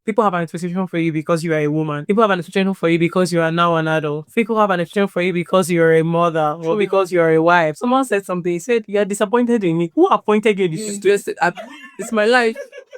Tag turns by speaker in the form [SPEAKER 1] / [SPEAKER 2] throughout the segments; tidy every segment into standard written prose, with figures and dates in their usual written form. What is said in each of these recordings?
[SPEAKER 1] People have an expectation for you because you are a woman. People have an expectation for you because you are now an adult. People have an expectation for you because you're a mother or because you're a wife. Someone said something. He said, "You're disappointed in me." Who appointed you in this situation?
[SPEAKER 2] It's my life.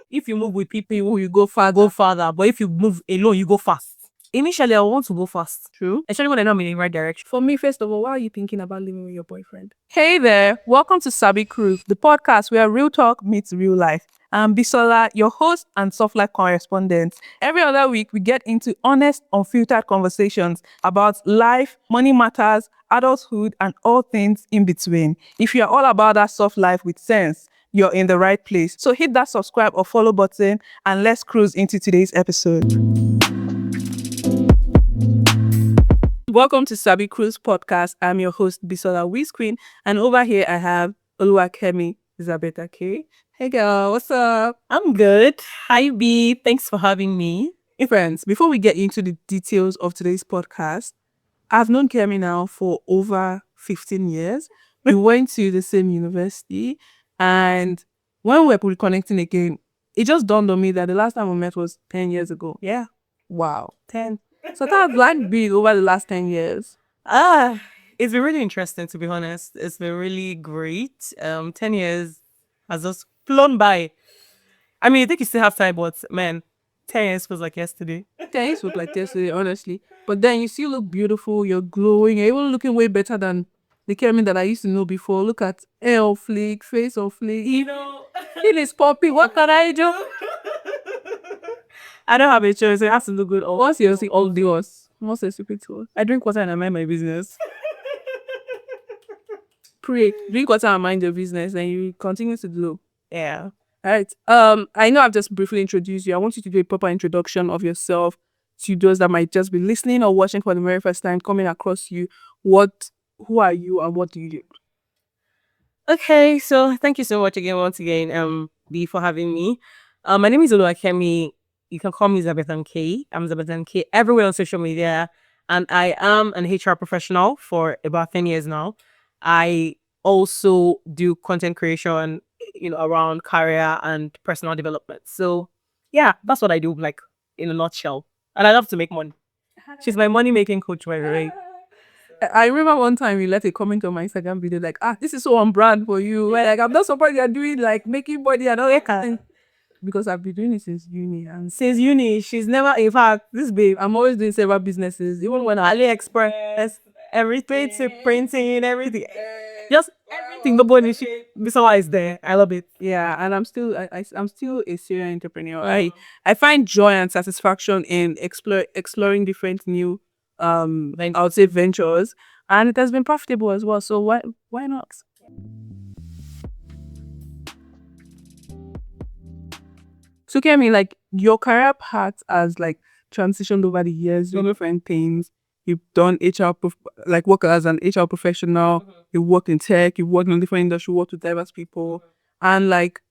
[SPEAKER 1] If you move with people, you go far, go farther. But if you move alone, you go fast. Initially, I want to go fast.
[SPEAKER 2] True.
[SPEAKER 1] Especially when I'm not in the right direction.
[SPEAKER 2] For me, first of all, why are you thinking about living with your boyfriend? Hey there, welcome to Sabi Cruise, the podcast where real talk meets real life. I'm Bisola, your host and soft life correspondent. Every other week, we get into honest, unfiltered conversations about life, money matters, adulthood, and all things in between. If you're all about that soft life with sense, you're in the right place. So hit that subscribe or follow button and let's cruise into today's episode. Welcome to Sabi Cruise podcast. I'm your host, Bisola Queen, and over here I have Oluwakemi Zabethakay. Hey girl, what's up?
[SPEAKER 1] I'm good. Hi B. Thanks for having me.
[SPEAKER 2] Hey friends, before we get into the details of today's podcast, I've known Kemi now for over 15 years. We went to the same university, and when we were reconnecting again, it just dawned on me that the last time we met was 10 years ago.
[SPEAKER 1] Yeah.
[SPEAKER 2] Wow, 10. So that's like big over the last 10 years.
[SPEAKER 1] It's been really interesting, to be honest. It's been really great. 10 years has just flown by. I mean, I think you still have time, but man, 10 years feels like yesterday.
[SPEAKER 2] 10 years look like yesterday, honestly. But then you still look beautiful, you're glowing, you're even looking way better than the Kemi that I used to know before. Look at hair on fleek, face on fleek.
[SPEAKER 1] You know,
[SPEAKER 2] It is poppy. What can I do?
[SPEAKER 1] I don't have a choice. It has to look good.
[SPEAKER 2] What's your all the us? What's the secret to us?
[SPEAKER 1] I drink water and I mind my business.
[SPEAKER 2] Pray, drink water and mind your business, and you continue to glow.
[SPEAKER 1] Yeah.
[SPEAKER 2] All right. I know I've just briefly introduced you. I want you to do a proper introduction of yourself to those that might just be listening or watching for the very first time, coming across you. Who are you and what do you do?
[SPEAKER 1] Okay, so thank you so much once again, B, for having me. My name is Oluwakemi. You can call me Zabethakay. I'm Zabethakay everywhere on social media, and I am an HR professional for about 10 years now. I also do content creation, around career and personal development. So yeah, that's what I do, like in a nutshell. And I love to make money. She's my money making coach, by the way.
[SPEAKER 2] I remember one time you left a comment on my Instagram video like, this is so on brand for you. Like, I'm not surprised you're doing like making money and all that kind. Because I've been doing it since uni. And
[SPEAKER 1] Since uni, she's never, in fact, this babe,
[SPEAKER 2] I'm always doing several businesses. Even when
[SPEAKER 1] AliExpress, everything to printing, everything. Just everything. Nobody, Bisola is there. I love it.
[SPEAKER 2] Yeah, and I'm still I'm still a serial entrepreneur. I find joy and satisfaction in exploring different new I would say ventures, and it has been profitable as well. So why not? So Kemi, like your career path has like transitioned over the years, doing different things. You've done like work as an HR professional. You worked in tech. You worked in different industry. Worked with diverse people, and like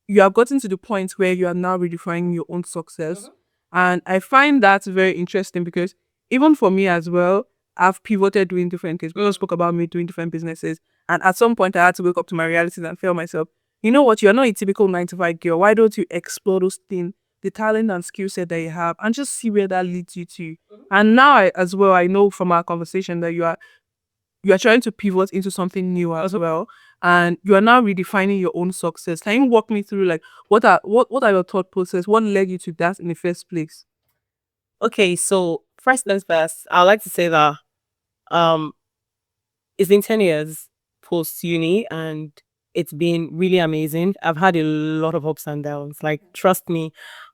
[SPEAKER 2] you have gotten to the point where you are now redefining your own success. And I find that very interesting because even for me as well, I've pivoted doing different things. We also spoke about me doing different businesses, and at some point I had to wake up to my realities and tell myself, you know what, you're not a typical 9 to 5 girl. Why don't you explore those things, the talent and skill set that you have, and just see where that leads you to? And now as well, I know from our conversation that you are trying to pivot into something new as well, and you are now redefining your own success. Can you walk me through like what are your thought process? What led you to that in the first place?
[SPEAKER 1] Okay, so first things first, I'd like to say that it's been 10 years post uni and it's been really amazing. I've had a lot of ups and downs, like trust me.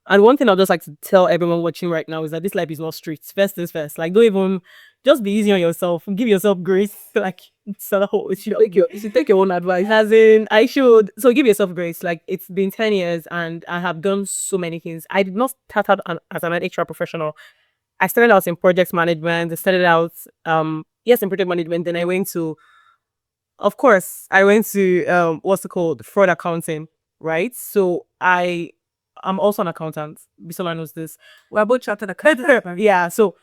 [SPEAKER 1] And one thing I'd just like to tell everyone watching right now is that this life is not streets. First things first. Like don't even just be easy on yourself. Give yourself grace. Like
[SPEAKER 2] Take your own advice.
[SPEAKER 1] as in I should. So give yourself grace. Like it's been 10 years and I have done so many things. I did not start out as an HR professional. I started out in project management. I started out in project management. Then I went to what's it called? Fraud accounting, right? So I'm also an accountant. Bisola knows this.
[SPEAKER 2] We're both chartered accountants.
[SPEAKER 1] Yeah. So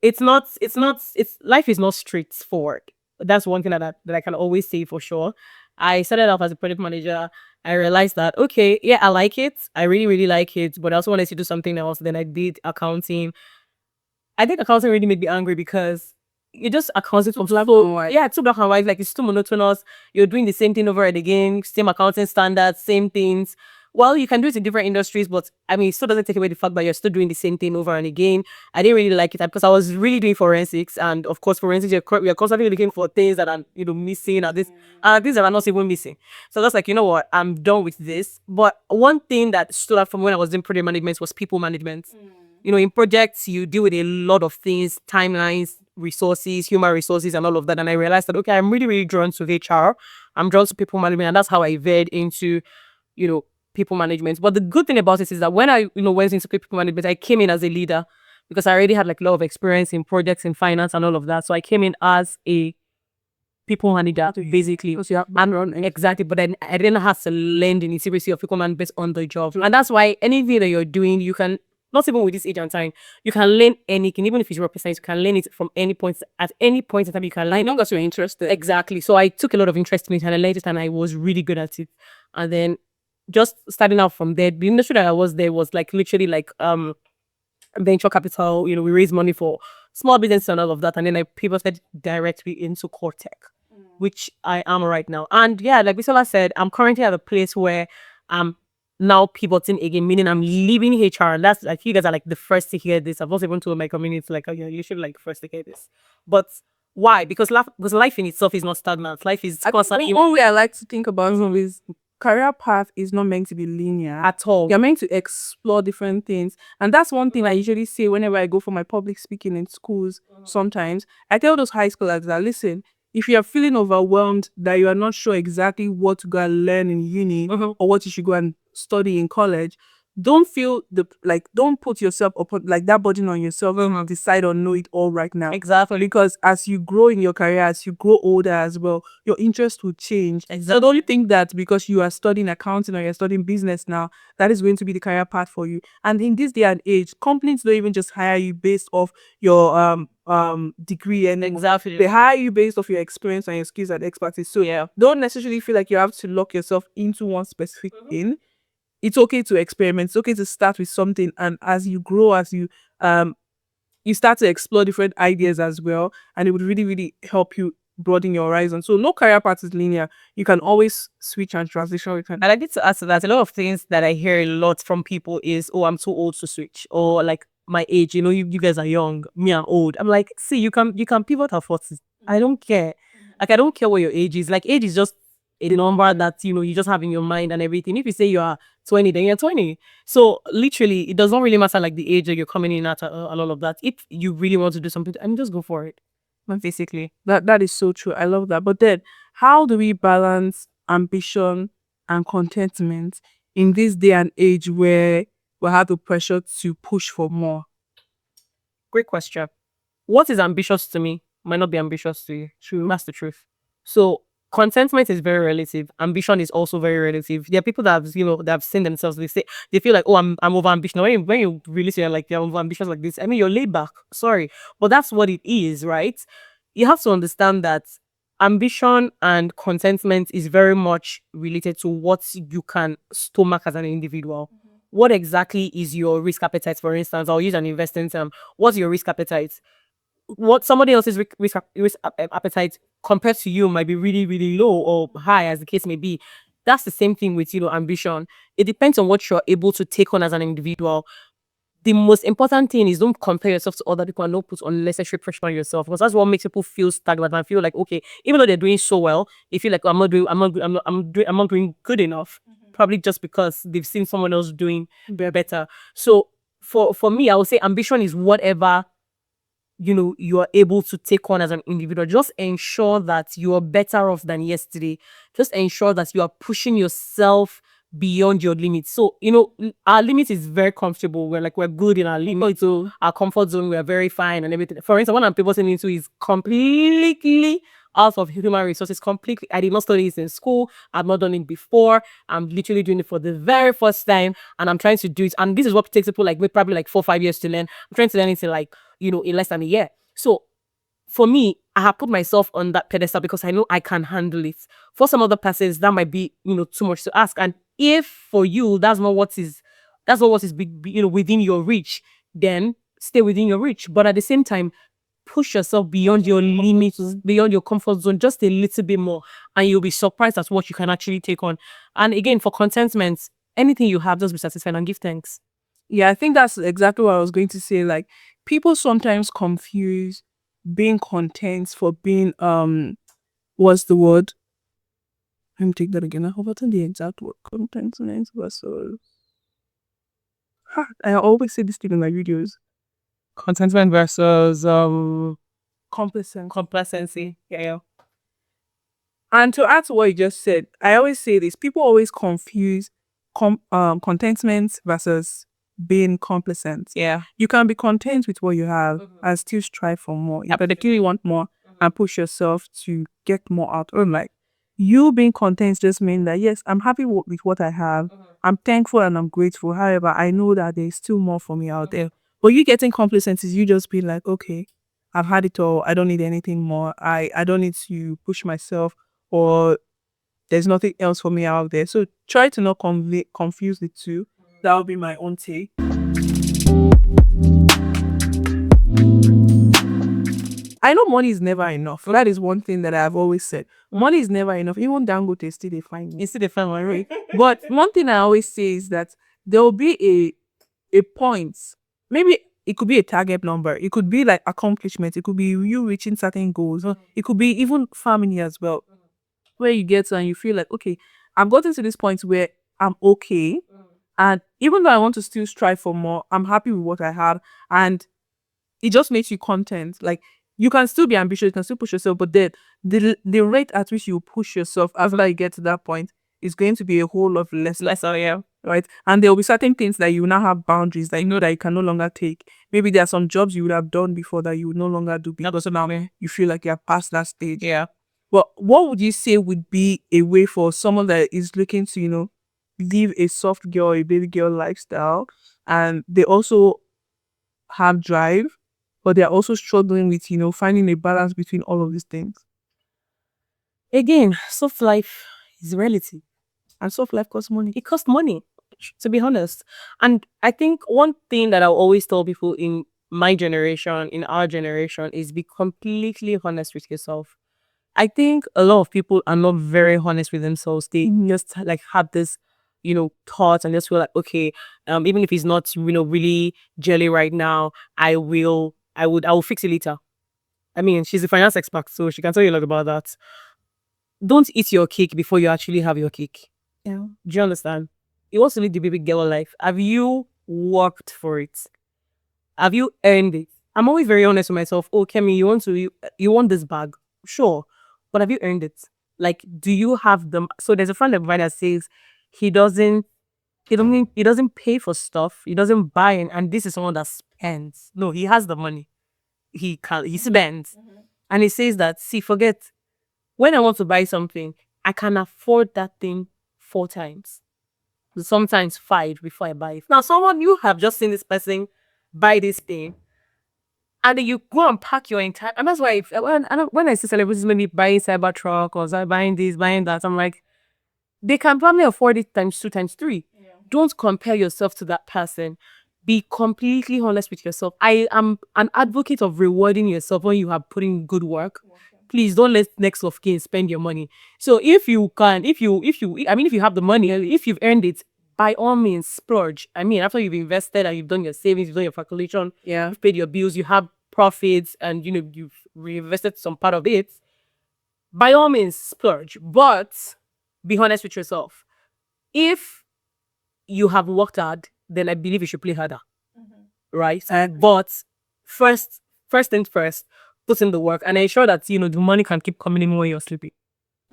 [SPEAKER 1] it's life is not straightforward. That's one thing that I can always say for sure. I started off as a project manager. I realized that, okay, yeah, I like it. I really, really like it. But I also wanted to do something else. Then I did accounting. I think accounting really made me angry because you just accounting from
[SPEAKER 2] black
[SPEAKER 1] so
[SPEAKER 2] and white.
[SPEAKER 1] yeah, too black and white. Like it's too monotonous. You're doing the same thing over and again, same accounting standards, same things. Well, you can do it in different industries, but I mean, it still doesn't take away the fact that you're still doing the same thing over and again. I didn't really like it because I was really doing forensics, and of course, forensics you're constantly looking for things that are missing, and things that are not even missing. So that's like, you know what, I'm done with this. But one thing that stood out from when I was doing project management was people management. In projects, you deal with a lot of things, timelines, resources, human resources, and all of that. And I realized that, okay, I'm really, really drawn to HR. I'm drawn to people management. And that's how I veered into, you know, people management. But the good thing about it is that when I, went into people management, I came in as a leader because I already had like a lot of experience in projects, in finance, and all of that. So I came in as a people manager, basically.
[SPEAKER 2] Because you have background.
[SPEAKER 1] Exactly. But then I didn't have to learn the nitty-gritty of people management on the job. And that's why anything that you're doing, you can, not even with this age and time, you can learn anything, even if it's represents, you can learn it from any point, at any point in time you can learn.
[SPEAKER 2] As long as you're interested.
[SPEAKER 1] Exactly. So I took a lot of interest in it and I learned it and I was really good at it. And then just starting out from there, the industry that I was there was like literally like venture capital, we raise money for small business and all of that. And then I pivoted directly into core tech, which I am right now. And yeah, like Bisola said, I'm currently at a place where I'm now pivoting again, meaning I'm leaving HR. That's like, you guys are like the first to hear this. I've also even told my community, like, oh yeah, you should like first to hear this. But why? Because life in itself is not stagnant. Life is constantly
[SPEAKER 2] One way I like to think about it is career path is not meant to be linear
[SPEAKER 1] at all.
[SPEAKER 2] You're meant to explore different things. And that's one thing I usually say whenever I go for my public speaking in schools. Sometimes I tell those high schoolers that, listen, if you are feeling overwhelmed, that you are not sure exactly what to go and learn in uni or what you should go and study in college, don't feel don't put yourself upon like that burden on yourself and decide or know it all right now.
[SPEAKER 1] Exactly.
[SPEAKER 2] Because as you grow in your career, as you grow older as well, your interest will change.
[SPEAKER 1] Exactly.
[SPEAKER 2] So don't you think that because you are studying accounting or you're studying business now, that is going to be the career path for you? And in this day and age, companies don't even just hire you based off your degree and
[SPEAKER 1] Exactly.
[SPEAKER 2] they hire you based off your experience and your skills and expertise. So
[SPEAKER 1] Yeah.
[SPEAKER 2] don't necessarily feel like you have to lock yourself into one specific thing. It's okay to experiment. It's okay to start with something, and as you grow, as you start to explore different ideas as well, and it would really, really help you broaden your horizon. So no career path is linear. You can always switch and transition. You can.
[SPEAKER 1] And I need to add to that. A lot of things that I hear a lot from people is, oh, I'm too old to switch, or like my age. You guys are young. Me, I'm old. I'm like, see, you can pivot at 40. I don't care. Like, I don't care what your age is. Like, age is just a number that you just have in your mind and everything. If you say you are 20, then you're 20. So literally, it does not really matter like the age that you're coming in at and all of that. If you really want to do something, I mean, just go for it. Basically.
[SPEAKER 2] That is so true. I love that. But then, how do we balance ambition and contentment in this day and age where we have the pressure to push for more?
[SPEAKER 1] Great question. What is ambitious to me might not be ambitious to you. True. That's the truth. So contentment is very relative. Ambition is also very relative. There are people that have seen themselves. They feel like, oh, I'm over ambitious. When you really say like you're over ambitious like this, I mean, you're laid back. Sorry, but that's what it is, right? You have to understand that ambition and contentment is very much related to what you can stomach as an individual. What exactly is your risk appetite? For instance, I'll use an investing term. What's your risk appetite? What somebody else's risk appetite compared to you might be really, really low or high, as the case may be. That's the same thing with ambition. It depends on what you're able to take on as an individual. The most important thing is don't compare yourself to other people and don't put unnecessary pressure on yourself, because that's what makes people feel stagnant and feel like, okay, even though they're doing so well, they feel like, oh, I'm not doing good enough. Probably just because they've seen someone else doing better. So for me, I would say ambition is whatever you are able to take on as an individual. Just ensure that you are better off than yesterday. Just ensure that you are pushing yourself beyond your limits. So, our limit is very comfortable. We're good in our limit. So our comfort zone, we're very fine and everything. For instance, what I'm pivoting into is completely out of human resources. Completely. I did not study this in school. I've not done it before. I'm literally doing it for the very first time. And I'm trying to do it. And this is what takes people like me probably like 4 or 5 years to learn. I'm trying to learn it in in less than a year. So for me, I have put myself on that pedestal because I know I can handle it. For some other persons, that might be, too much to ask. And if for you, that's not what is within your reach, then stay within your reach. But at the same time, push yourself beyond your limits, beyond your comfort zone, just a little bit more, and you'll be surprised at what you can actually take on. And again, for contentment, anything you have, just be satisfied and give thanks.
[SPEAKER 2] Yeah, I think that's exactly what I was going to say. Like, people sometimes confuse being content for being what's the word? Let me take that again. I've forgotten the exact word. Contentment versus I always say this thing in my videos.
[SPEAKER 1] Contentment versus
[SPEAKER 2] Complacency.
[SPEAKER 1] Yeah.
[SPEAKER 2] And to add to what you just said, I always say this. People always confuse contentment versus being complacent.
[SPEAKER 1] Yeah.
[SPEAKER 2] You can be content with what you have and still strive for more. You particularly want more and push yourself to get more out. Or like, you being content just means that, yes, I'm happy with what I have. I'm thankful and I'm grateful. However, I know that there's still more for me out there. But you getting complacent is you just be like, okay, I've had it all. I don't need anything more. I don't need to push myself, or there's nothing else for me out there. So try to not confuse the two. That would be my own take. I know money is never enough. That is one thing that I've always said. Money is never enough. Even Dangote still they find me.
[SPEAKER 1] You see the fun one, right?
[SPEAKER 2] But one thing I always say is that there will be a point. Maybe it could be a target number. It could be like accomplishment. It could be you reaching certain goals. It could be even family as well, where you get to and you feel like, okay, I've gotten to this point where I'm okay. And even though I want to still strive for more, I'm happy with what I have. And it just makes you content. Like, you can still be ambitious, you can still push yourself, but then the rate at which you push yourself after you get to that point is going to be a whole lot less.
[SPEAKER 1] Yeah.
[SPEAKER 2] Right? And there will be certain things that you now have boundaries that you know that you can no longer take. Maybe there are some jobs you would have done before that you would no longer do because now you feel like you're past that stage.
[SPEAKER 1] Yeah.
[SPEAKER 2] But what would you say would be a way for someone that is looking to, live a soft girl, a baby girl lifestyle, and they also have drive, but they're also struggling with, finding a balance between all of these things?
[SPEAKER 1] Again, soft life is relative.
[SPEAKER 2] And soft life costs money.
[SPEAKER 1] It costs money, to be honest. And I think one thing that I'll always tell people in my generation, in our generation, is be completely honest with yourself. I think a lot of people are not very honest with themselves. They just like have this, thoughts and just feel like, okay, even if it's not, really jelly right now, I will fix it later. I mean, she's a finance expert, so she can tell you a lot about that. Don't eat your cake before you actually have your cake.
[SPEAKER 2] Yeah.
[SPEAKER 1] Do you understand? You want to live the baby girl life. Have you worked for it? Have you earned it? I'm always very honest with myself. Oh, Kemi, you want this bag? Sure. But have you earned it? Like, do you have them? So there's a friend of mine that says he doesn't pay for stuff. He doesn't buy it. And this is someone that spends. No, he has the money. He spends. And he says that, see, forget, when I want to buy something, I can afford that thing 4 times. Sometimes 5 before I buy it. Now, someone, you have just seen this person buy this thing, and then you go and pack your entire. And that's why when I see celebrities maybe buying Cybertruck or buying this, buying that, I'm like, they can probably afford it times 2, times 3. Yeah. Don't compare yourself to that person. Be completely honest with yourself. I am an advocate of rewarding yourself when you have put in good work. Please don't let next of kin spend your money. So if you have the money, if you've earned it, by all means, splurge. I mean, after you've invested and you've done your savings, you've done your calculation, you've paid your bills, you have profits, and you've reinvested some part of it. By all means, splurge. But be honest with yourself. If you have worked hard, then I believe you should play harder. Right? But first things first, put in the work and ensure that the money can keep coming in when you're sleeping.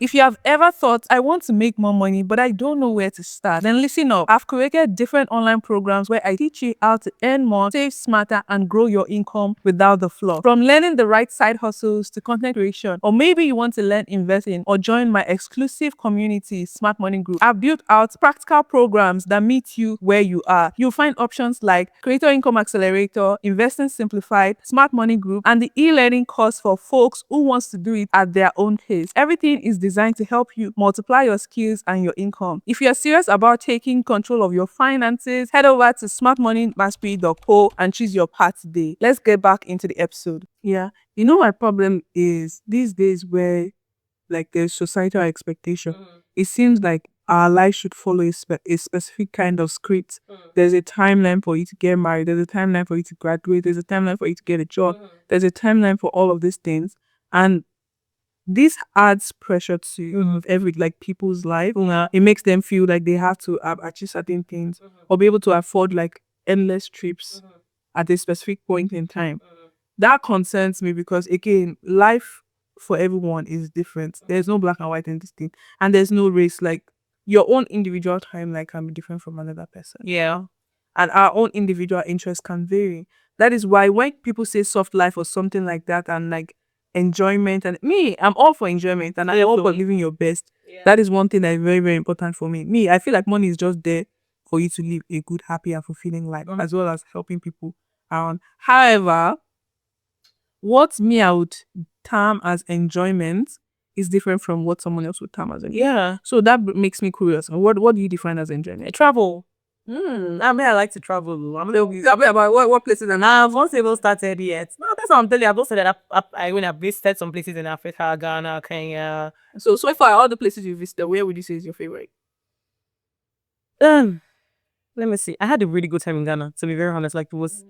[SPEAKER 2] If you have ever thought, I want to make more money, but I don't know where to start, then listen up. I've created different online programs where I teach you how to earn more, save smarter, and grow your income without the fluff. From learning the right side hustles to content creation, or maybe you want to learn investing or join my exclusive community, Smart Money Group. I've built out practical programs that meet you where you are. You'll find options like Creator Income Accelerator, Investing Simplified, Smart Money Group, and the e-learning course for folks who wants to do it at their own pace. Everything is designed to help you multiply your skills and your income. If you're serious about taking control of your finances, head over to smartmoneymastery.co and choose your path today. Let's get back into the episode. Yeah. You know, my problem is these days where like there's societal expectation. It seems like our life should follow a specific kind of script. There's a timeline for you to get married. There's a timeline for you to graduate. There's a timeline for you to get a job. There's a timeline for all of these things. And this adds pressure to every like people's life. It makes them feel like they have to achieve certain things or be able to afford like endless trips at a specific point in time. That concerns me because again, life for everyone is different. There's no black and white in this thing, and there's no race. Like your own individual timeline can be different from another person.
[SPEAKER 1] Yeah.
[SPEAKER 2] And our own individual interests can vary. That is why when people say soft life or something like that and like enjoyment, and me, I'm all for enjoyment and I'm all for living your best. That is one thing that is very, very important for me. Me, I feel like money is just there for you to live a good, happy, and fulfilling life, as well as helping people around. However, what me I would term as enjoyment is different from what someone else would term as enjoyment.
[SPEAKER 1] Yeah.
[SPEAKER 2] So that makes me curious. What do you define as enjoyment?
[SPEAKER 1] Travel. I mean, I like to travel. I'm
[SPEAKER 2] About what places and
[SPEAKER 1] I've not even started yet. No, that's what I'm telling you. I've not started. I've visited some places in Africa, Ghana, Kenya.
[SPEAKER 2] so far all the places you visited, where would you say is your favorite?
[SPEAKER 1] Let me see. I had a really good time in Ghana. To be very honest, like it was,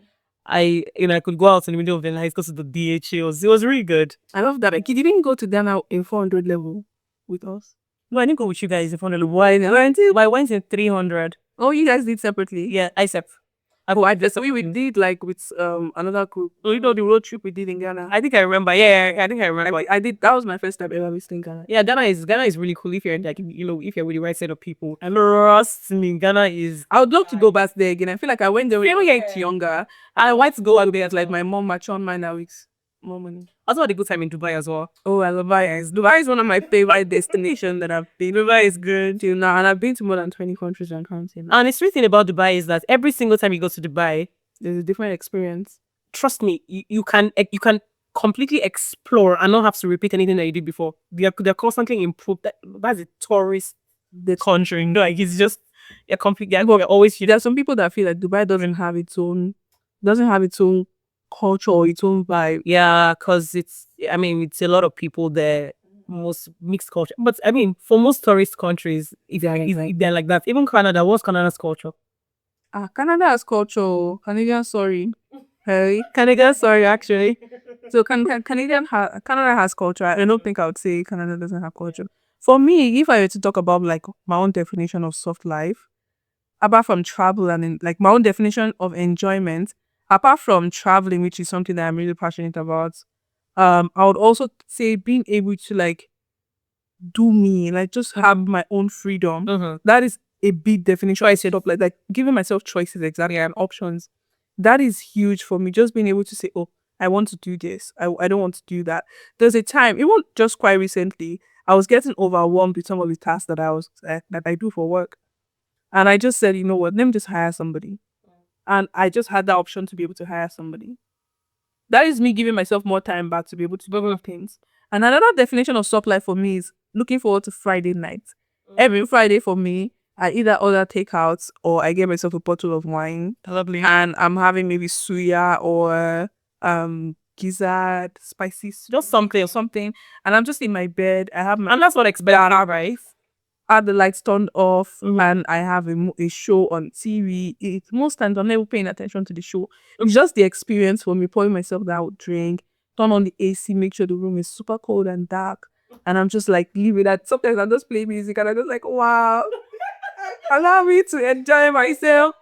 [SPEAKER 1] I could go out in the middle of the night, go to the DHs. It was really good.
[SPEAKER 2] I love that. Like, you didn't go to Ghana in 400 level with us.
[SPEAKER 1] No, I didn't go with you guys in 400. Why? I went in 300.
[SPEAKER 2] Oh, you guys did separately?
[SPEAKER 1] Yeah, I separate.
[SPEAKER 2] We did like with another group. So you know the road trip we did in Ghana.
[SPEAKER 1] I think I remember. Yeah, I think I remember.
[SPEAKER 2] I did. That was my first time ever visiting Ghana.
[SPEAKER 1] Yeah, Ghana is really cool if you're like if you're with the right set of people. And trust me, Ghana is.
[SPEAKER 2] I would love to go back there again. I feel like I went there when I was younger. I want to go back there as like my mom matured mind now with more money.
[SPEAKER 1] I also had a good time in Dubai as well.
[SPEAKER 2] Oh, I love Dubai. Dubai is one of my favorite destinations that I've been. Dubai is good till now, and I've been to more than 20 countries and counting.
[SPEAKER 1] And the sweet thing about Dubai is that every single time you go to Dubai,
[SPEAKER 2] there's a different experience.
[SPEAKER 1] Trust me, you can completely explore and not have to repeat anything that you did before. They're constantly improved. That's a tourist country. No, like it's just completely. We're always.
[SPEAKER 2] There are some people that feel like Dubai doesn't have its own culture or its own vibe.
[SPEAKER 1] Yeah, because it's a lot of people there, most mixed culture. But I mean, for most tourist countries, they're like that. Even Canada, what's Canada's culture?
[SPEAKER 2] Canada has culture. Canadian, sorry. Hey, Canadian, sorry, actually. So Canada has culture. I don't think I would say Canada doesn't have culture. For me, if I were to talk about like my own definition of soft life, apart from travel and like my own definition of enjoyment, apart from traveling, which is something that I'm really passionate about, I would also say being able to like do me, like just have my own freedom. That is a big definition. I set up like giving myself choices exactly and options. That is huge for me. Just being able to say, oh, I want to do this. I don't want to do that. There's a time, even just quite recently, I was getting overwhelmed with some of the tasks that I do for work. And I just said, you know what, let me just hire somebody. And I just had that option to be able to hire somebody. That is me giving myself more time back to be able to do things. And another definition of soft life for me is looking forward to Friday night. Every Friday for me, I either order takeouts or I get myself a bottle of wine.
[SPEAKER 1] Lovely.
[SPEAKER 2] And I'm having maybe suya or gizzard, spicy, just something. And I'm just in my bed. I have my,
[SPEAKER 1] and that's what expected, right?
[SPEAKER 2] I have the lights turned off and I have a show on TV. Most times I'm never paying attention to the show. It's just the experience for me, pouring myself that drink, turn on the AC, make sure the room is super cold and dark. And I'm just like leaving that. Sometimes I just play music and I'm just like, wow, allow me to enjoy myself.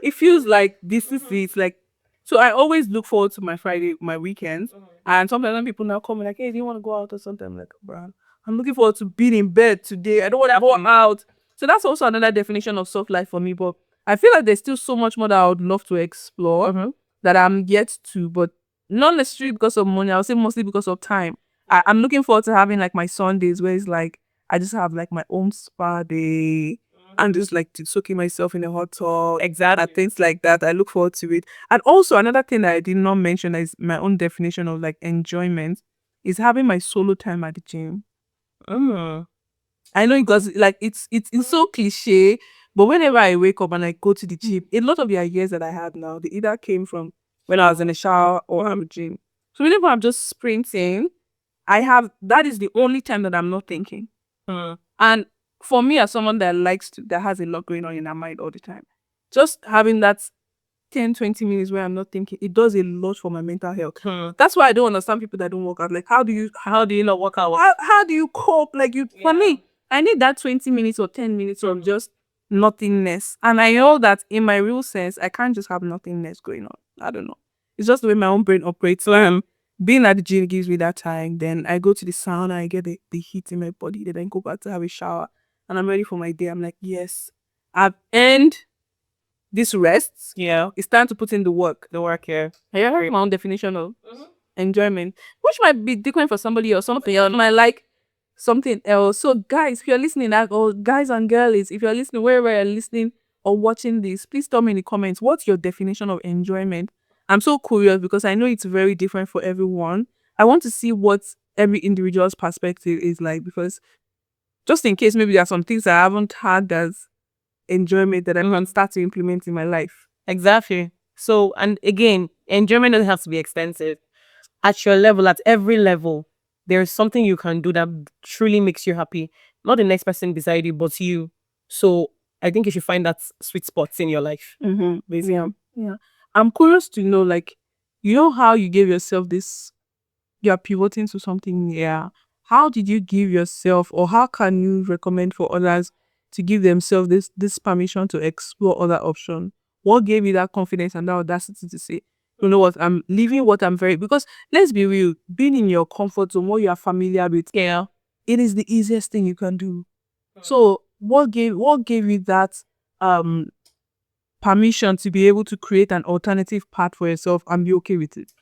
[SPEAKER 2] It feels like this is it. Like, so I always look forward to my Friday, my weekends. And sometimes when people now come like, hey, do you want to go out or something? I'm like, bro, I'm looking forward to being in bed today. I don't want to go out. So that's also another definition of soft life for me. But I feel like there's still so much more that I would love to explore that I'm yet to, but not necessarily because of money. I would say mostly because of time. I'm looking forward to having like my Sundays where it's like I just have like my own spa day and just like soaking myself in a hot tub.
[SPEAKER 1] Exactly.
[SPEAKER 2] And things like that. I look forward to it. And also another thing that I did not mention is my own definition of like enjoyment is having my solo time at the gym. I know because like it's so cliche, but whenever I wake up and I go to the gym, a lot of the ideas that I have now, they either came from when I was in the shower or at the gym. So whenever I'm just sprinting, that is the only time that I'm not thinking. And for me, as someone that has a lot going on in her mind all the time, just having that 10-20 minutes where I'm not thinking, it does a lot for my mental health. That's why I don't understand people that don't work out. Like, how do you not work out? How do you cope? Like, for me, I need that 20 minutes or 10 minutes of just nothingness. And I know that in my real sense, I can't just have nothingness going on. I don't know. It's just the way my own brain operates. So being at the gym gives me that time. Then I go to the sauna, I get the heat in my body. Then I go back to have a shower. And I'm ready for my day. I'm like, yes, I've earned this rests.
[SPEAKER 1] Yeah.
[SPEAKER 2] It's time to put in the work.
[SPEAKER 1] Yeah.
[SPEAKER 2] I have my own definition of enjoyment, which might be different for somebody else. Something else might like something else. So guys, if you're listening, or guys and girls, if you're listening, wherever you're listening or watching this, please tell me in the comments, what's your definition of enjoyment? I'm so curious because I know it's very different for everyone. I want to see what every individual's perspective is like, because just in case maybe there are some things I haven't had as enjoyment that I can start to implement in my life.
[SPEAKER 1] Exactly. So, and again, enjoyment doesn't have to be extensive. At your level, at every level, there's something you can do that truly makes you happy. Not the next person beside you, but you. So, I think you should find that sweet spots in your life.
[SPEAKER 2] Basically. Yeah. I'm curious to know, like, you know how you gave yourself this, you're pivoting to something. Yeah. How did you give yourself, or how can you recommend for others to give themselves this permission to explore other options? What gave you that confidence and that audacity to say, you know what, I'm leaving what I'm very, because let's be real, being in your comfort zone, what you are familiar with,
[SPEAKER 1] Yeah.
[SPEAKER 2] it is the easiest thing you can do. So what gave you that permission to be able to create an alternative path for yourself and be okay with it?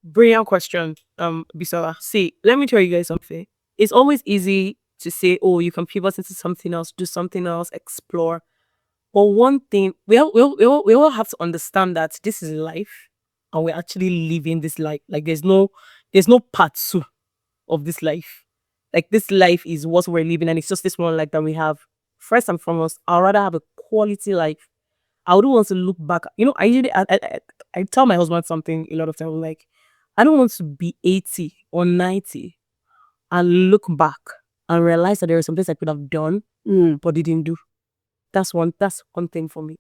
[SPEAKER 1] Brilliant question, Bisola. See, let me tell you guys something. It's always easy to say, oh, you can pivot into something else, do something else, explore. But one thing, we all have to understand that this is life and we're actually living this life. Like there's no part two of this life. Like this life is what we're living and it's just this one life that we have. First and foremost, I'd rather have a quality life. I wouldn't want to look back. You know, I usually I tell my husband something a lot of time. Like, I don't want to be 80 or 90 and look back and realize that there are some things I could have done but didn't do. That's one thing for me.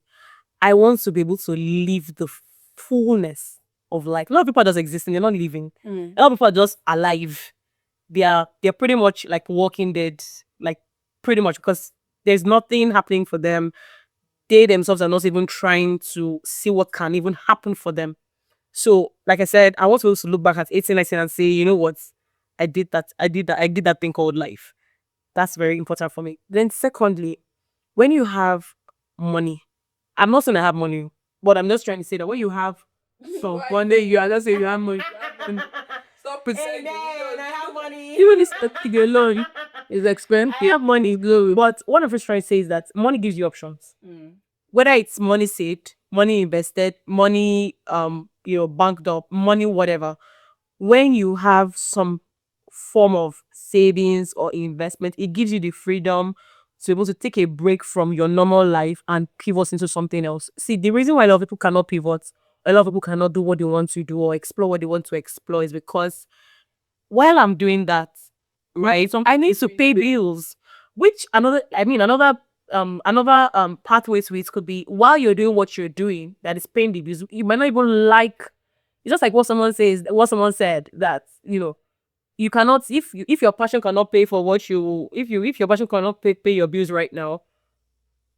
[SPEAKER 1] I want to be able to live the fullness of life. A lot of people are just existing, they're not living. A lot of people are just alive. They're pretty much like walking dead, like pretty much, because there's nothing happening for them. They themselves are not even trying to see what can even happen for them. So, like I said, I want to be able to look back at 18, 19 and say, you know what? I did that thing called life. That's very important for me. Then secondly, when you have money, I'm not saying I have money, but I'm just trying to say that when you have
[SPEAKER 2] One day you are just saying you have money. Stop pretending.
[SPEAKER 1] I have money.
[SPEAKER 2] Even this thing alone is expensive.
[SPEAKER 1] I have money, glory. But what I'm just trying to say is that money gives you options. Whether it's money saved, money invested, money banked up, money whatever. When you have some form of savings or investment, it gives you the freedom to be able to take a break from your normal life and pivot into something else. See, the reason why a lot of people cannot pivot, a lot of people cannot do what they want to do or explore what they want to explore is because while I'm doing that, right, I need to pay bills. Which another pathway to it could be while you're doing what you're doing that is paying the bills, you might not even like. It's just like what someone said that you cannot, if your passion cannot pay for what you if your passion cannot pay your bills right now,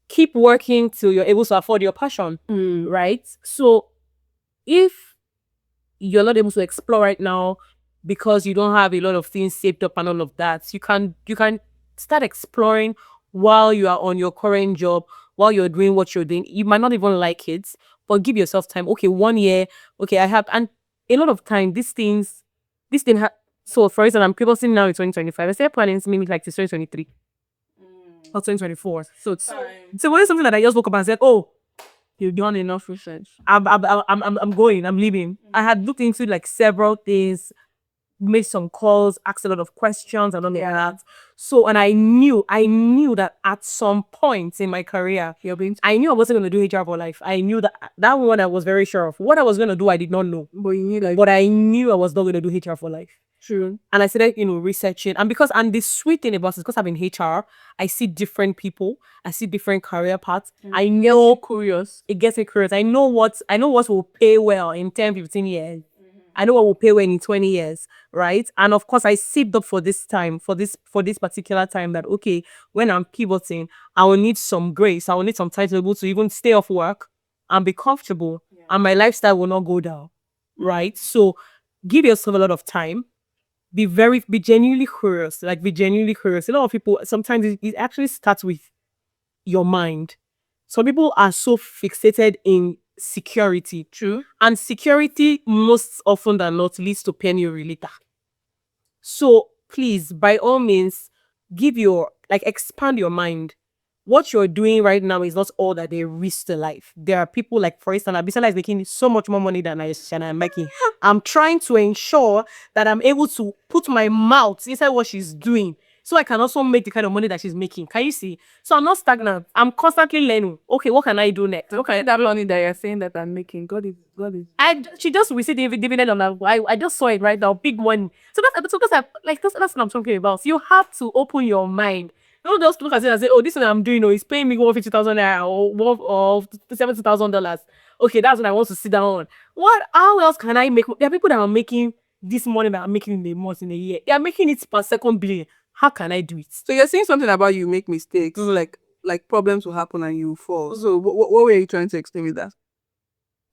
[SPEAKER 1] keep working till you're able to afford your passion, right? So if you're not able to explore right now, because you don't have a lot of things saved up and all of that. You can start exploring while you are on your current job, while you're doing what you're doing. You might not even like it, but give yourself time. Okay, 1 year. Okay, I have, and a lot of time. This thing. So, for example, I'm people now in 2025. I started planning to maybe like to 2023 or 2024. So when something that I just woke up and said, "Oh,
[SPEAKER 2] You've done enough research.
[SPEAKER 1] I'm going, I'm leaving." I had looked into like several things, made some calls, asked a lot of questions and all of that. So, and I knew that at some point in my career, I knew I wasn't going to do HR for life. I knew that one I was very sure of. What I was going to do, I did not know.
[SPEAKER 2] But you need like,
[SPEAKER 1] But I knew I was not going to do HR for life.
[SPEAKER 2] true.
[SPEAKER 1] And I started, researching. And the sweet thing about it is because I'm in HR, I see different people. I see different career paths. I know
[SPEAKER 2] Curious.
[SPEAKER 1] it gets me curious. I know what will pay well in 10, 15 years. I know what will pay well in 20 years, right? And of course, I saved up for this time, for this particular time that, okay, when I'm pivoting, I will need some grace. I will need some time to be able to even stay off work and be comfortable, and my lifestyle will not go down, right? So give yourself a lot of time. Be genuinely curious. Like, be genuinely curious. A lot of people, sometimes it actually starts with your mind. Some people are so fixated in security.
[SPEAKER 2] True.
[SPEAKER 1] And security, most often than not, leads to penury later. So please, by all means, expand your mind. What you're doing right now is not all that there is to life. There are people, like, for instance, Abisala is making so much more money than I'm making. I'm trying to ensure that I'm able to put my mouth inside what she's doing, so I can also make the kind of money that she's making. Can you see? So I'm not stagnant. I'm constantly learning. Okay, what can I do next?
[SPEAKER 2] Okay, that money that you're saying that I'm making, God is.
[SPEAKER 1] She just received the dividend on that. I just saw it right now, big money. So that's what I'm talking about. So you have to open your mind. Don't just look at it and say, "Oh, this one I'm doing, is paying me 150,000 naira or $70,000. Okay, that's what I want to sit down on. How else can I make? There are people that are making this money that I'm making in a month, in a year. They are making it per second billion. How can I do it?"
[SPEAKER 2] So you're saying something about you make mistakes, like problems will happen and you fall. So what were you trying to explain with that?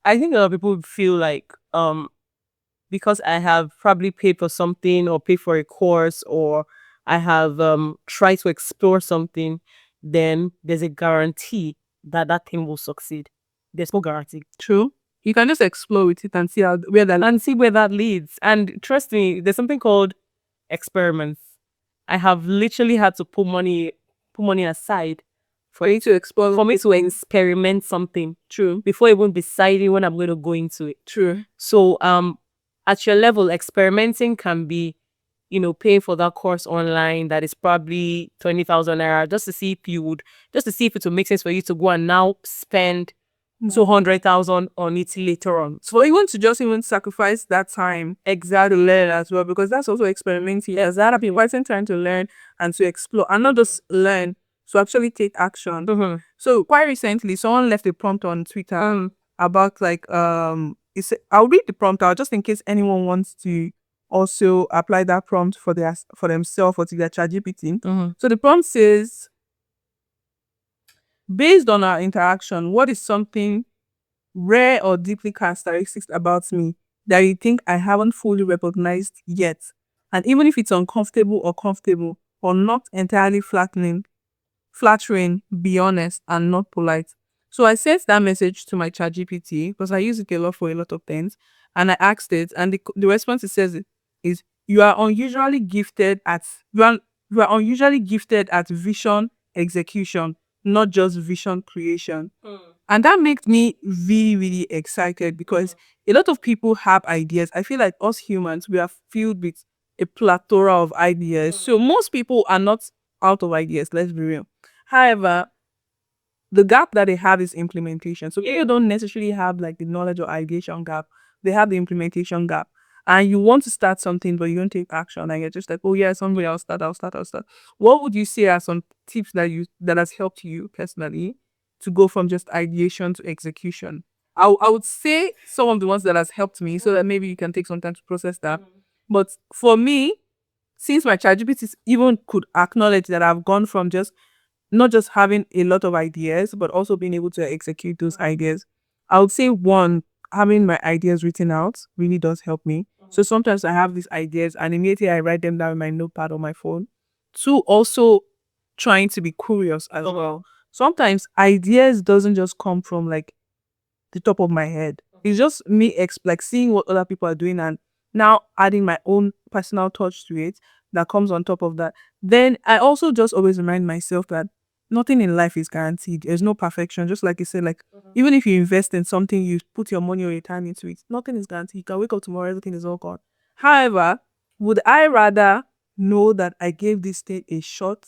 [SPEAKER 1] I think a lot of people feel like because I have probably paid for something or paid for a course, or I have tried to explore something, then there's a guarantee that that thing will succeed. There's no guarantee.
[SPEAKER 2] True. You can just explore with it and see where
[SPEAKER 1] that leads. And trust me, there's something called experiments. I have literally had to put money aside
[SPEAKER 2] for you to explore,
[SPEAKER 1] for me to experiment something.
[SPEAKER 2] True.
[SPEAKER 1] Before even deciding when I'm going to go into it.
[SPEAKER 2] True.
[SPEAKER 1] So at your level, experimenting can be, paying for that course online that is probably 20,000 naira, just to see if it will make sense for you to go and now spend 200,000 on it later on.
[SPEAKER 2] So you want to just even sacrifice that time exactly to learn as well, because that's also experimenting. Yes, that I've been trying to learn and to explore, and not just learn, to actually take action.
[SPEAKER 1] Mm-hmm.
[SPEAKER 2] So quite recently, someone left a prompt on Twitter about I'll read the prompt out just in case anyone wants to also apply that prompt for themselves or to their ChatGPT.
[SPEAKER 1] Mm-hmm.
[SPEAKER 2] So the prompt says, based on our interaction, what is something rare or deeply characteristic about me that you think I haven't fully recognized yet? And even if it's uncomfortable or comfortable or not entirely flattering, be honest and not polite. So I sent that message to my ChatGPT because I use it a lot for a lot of things. And I asked it, and the response it says is, you are unusually gifted at vision execution, not just vision creation. And that makes me really, really excited because a lot of people have ideas. I feel like us humans, we are filled with a plethora of ideas. So most people are not out of ideas, let's be real. However, the gap that they have is implementation. So if you don't necessarily have like the knowledge or ideation gap, they have the implementation gap. And you want to start something, but you don't take action, and you're just like, "Oh yeah, somebody I'll start. What would you say are some tips that has helped you personally to go from just ideation to execution? I would say some of the ones that has helped me, so that maybe you can take some time to process that. But for me, since my ChatGPT even could acknowledge that I've gone from just not just having a lot of ideas, but also being able to execute those ideas, I would say one, having my ideas written out really does help me. So sometimes I have these ideas and immediately I write them down in my notepad on my phone. Two, also trying to be curious as well. Sometimes ideas doesn't just come from like the top of my head. It's just me like seeing what other people are doing and now adding my own personal touch to it that comes on top of that. Then I also just always remind myself that nothing in life is guaranteed. There's no perfection. Just like you said, like even if you invest in something, you put your money or your time into it, nothing is guaranteed. You can wake up tomorrow, everything is all gone. However, would I rather know that I gave this thing a shot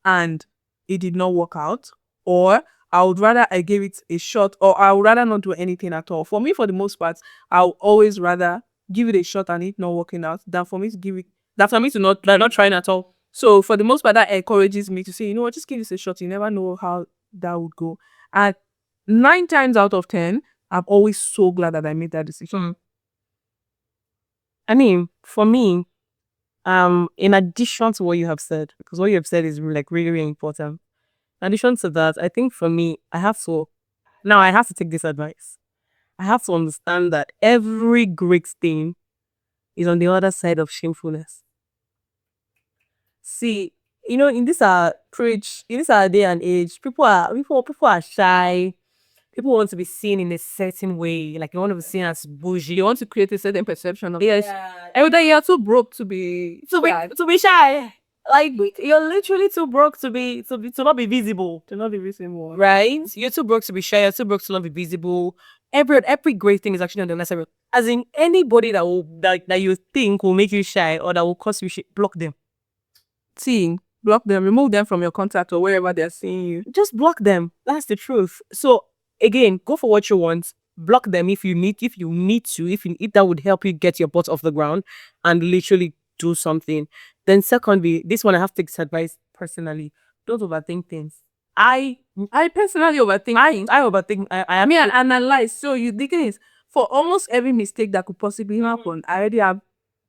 [SPEAKER 2] and it did not work out, or I would rather I gave it a shot, or I would rather not do anything at all? For me, for the most part, I'll always rather give it a shot and it not working out than for me to give it, than for me to not trying at all. So for the most part, that encourages me to say, you know what, just give this a shot. You never know how that would go. And 9 times out of 10, I'm always so glad that I made that decision.
[SPEAKER 1] I mean, for me, in addition to what you have said, because what you have said is like really, really important. In addition to that, I think for me, I have to take this advice. I have to understand that every great thing is on the other side of shamefulness. See, in this in this our day and age, people are shy. People want to be seen in a certain way, like they want to be seen as bougie.
[SPEAKER 2] You want to create a certain perception of
[SPEAKER 1] Yes.
[SPEAKER 2] Every day you're too broke to be
[SPEAKER 1] shy. Like you're literally too broke to not be visible.
[SPEAKER 2] to not be visible.
[SPEAKER 1] Right? You're too broke to be shy, you're too broke to not be visible. Every great thing is actually on the lesser. As in anybody that you think will make you shy or that will cause you shit, block them.
[SPEAKER 2] See, block them, remove them from your contact or wherever they're seeing you.
[SPEAKER 1] Just block them. That's the truth. So again, go for what you want. Block them if you need to, if that would help you get your butt off the ground and literally do something. Then secondly, this one I have to take this advice personally. Don't overthink things. I
[SPEAKER 2] personally overthink things.
[SPEAKER 1] I overthink. I
[SPEAKER 2] mean, I analyze. So the thing is, for almost every mistake that could possibly happen, I already have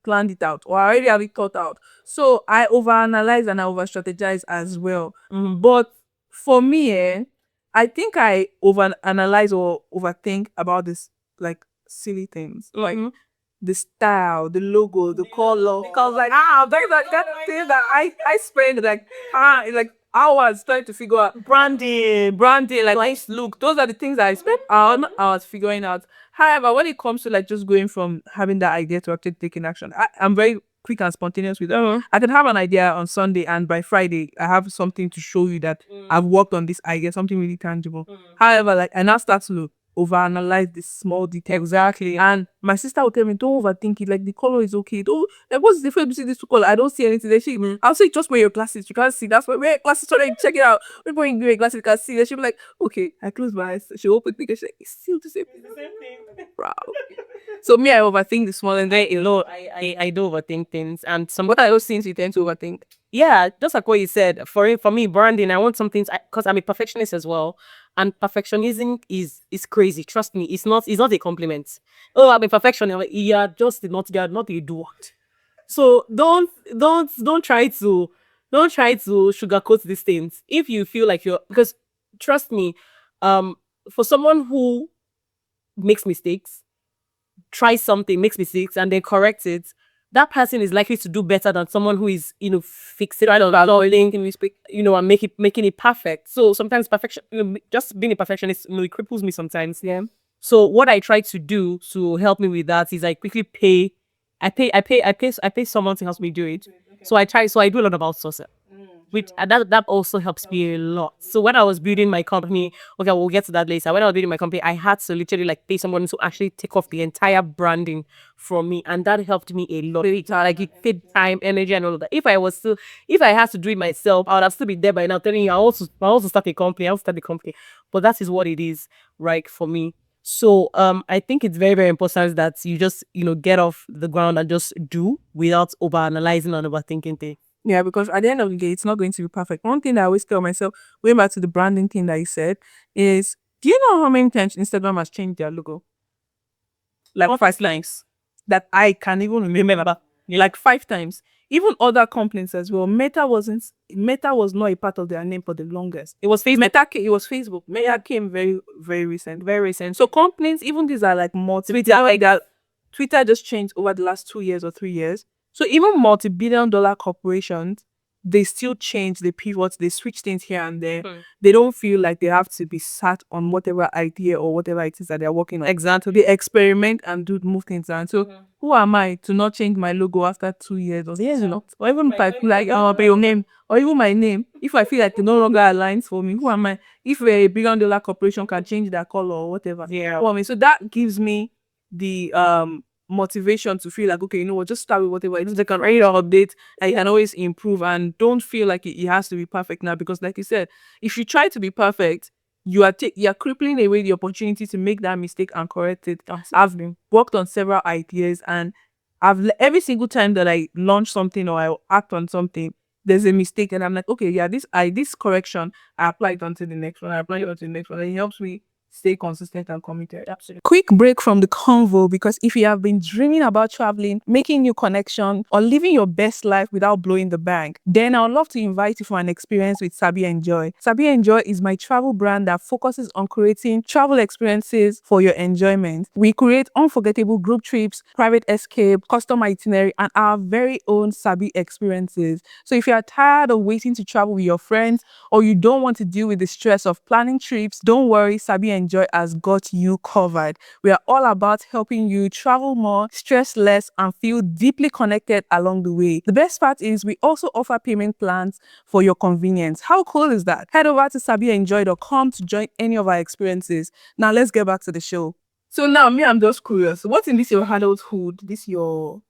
[SPEAKER 2] planned it out or I already have it thought out. So I overanalyze and I over strategize as well. But for me, I think I overanalyze or overthink about this like silly things. Like the style, the logo, the color. Because like there's like that thing that I spend like hours trying to figure out branding, like nice look. Those are the things that I spend hours figuring out. However, when it comes to like just going from having that idea to actually taking action, I'm very quick and spontaneous with it. I can have an idea on Sunday and by Friday I have something to show you that I've worked on this idea, something really tangible. However, like I now start to overanalyze this small detail.
[SPEAKER 1] Exactly.
[SPEAKER 2] And my sister would tell me, don't overthink it. Like the color is okay. Don't like what's the difference between these two colors? I don't see anything. Then I'll say just wear your glasses. You can't see. That's why wear glasses so they check it out. When you wear your glasses, you can see. Then she'll be like, okay, I close my eyes. She'll open it and she's like, it's still the same thing. Wow. So me, I overthink the small and then
[SPEAKER 1] I do overthink things, and
[SPEAKER 2] what are those things you tend to overthink?
[SPEAKER 1] Yeah, just like what you said. For me, branding, I want some things because I'm a perfectionist as well, and perfectionism is crazy. Trust me, it's not a compliment. Oh, I'm a perfectionist. You're not a doer. So don't try to sugarcoat these things. If you feel like because trust me, for someone who makes mistakes, tries something, makes mistakes, and then corrects it, that person is likely to do better than someone who is, fixing right on and making it perfect. So sometimes perfection, just being a perfectionist, it cripples me sometimes.
[SPEAKER 2] Yeah.
[SPEAKER 1] So what I try to do to help me with that is I quickly pay someone to help me do it. Okay. So I do a lot of outsourcing. Which that also helps me a lot. So when I was building my company, okay, we'll get to that later. When I was building my company, I had to literally like pay someone to actually take off the entire branding from me, and that helped me a lot. Like it paid time, energy, and all of that. If I had to do it myself, I would have still been there by now telling you I also start a company. I'll start the company, but that is what it is, right, for me. So I think it's very, very important that you just get off the ground and just do without overanalyzing and overthinking things.
[SPEAKER 2] Yeah, because at the end of the day, it's not going to be perfect. One thing that I always tell myself, going back to the branding thing that you said, is do you know how many times Instagram has changed their logo? Like 5 times. That I can't even remember. Like 5 times. Even other companies as well. Meta was not a part of their name for the longest. It was Facebook. It was Facebook. Meta came very, very recent. Very recent. So companies, even these are like multi like that. Twitter just changed over the last 2 years or 3 years. So even multi-billion-dollar corporations, they still change, they pivot, they switch things here and there. They don't feel like they have to be sat on whatever idea or whatever it is that they're working on. Exactly. They experiment and move things around. So who am I to not change my logo after 2 years or years, or even if I feel like your name or even my name, if I feel like it no longer aligns for me, who am I? If a billion-dollar corporation can change their color or whatever, for me, so that gives me the motivation to feel like, okay, you know what, just start with whatever it is. They can ready to update and you can always improve, and don't feel like it has to be perfect now, because like you said, if you try to be perfect, you are crippling away the opportunity to make that mistake and correct it. I've worked on several ideas, and every single time that I launch something or I act on something, there's a mistake, and I'm like, okay, yeah, this correction, I apply it onto the next one, I apply it onto the next one, and it helps me stay consistent and committed. Absolutely. Quick break from the convo, because if you have been dreaming about traveling, making new connections, or living your best life without blowing the bank, then I would love to invite you for an experience with Sabi Enjoy. Sabi Enjoy is my travel brand that focuses on creating travel experiences for your enjoyment. We create unforgettable group trips, private escape, custom itinerary, and our very own Sabi experiences. So if you are tired of waiting to travel with your friends, or you don't want to deal with the stress of planning trips, don't worry, Sabi Enjoy has got you covered. We are all about helping you travel more, stress less, and feel deeply connected along the way. The best part is we also offer payment plans for your convenience. How cool is that? Head over to sabionjoy.com to join any of our experiences. Now let's get back to the show. So now me, I'm just curious. What's in this your adulthood? This your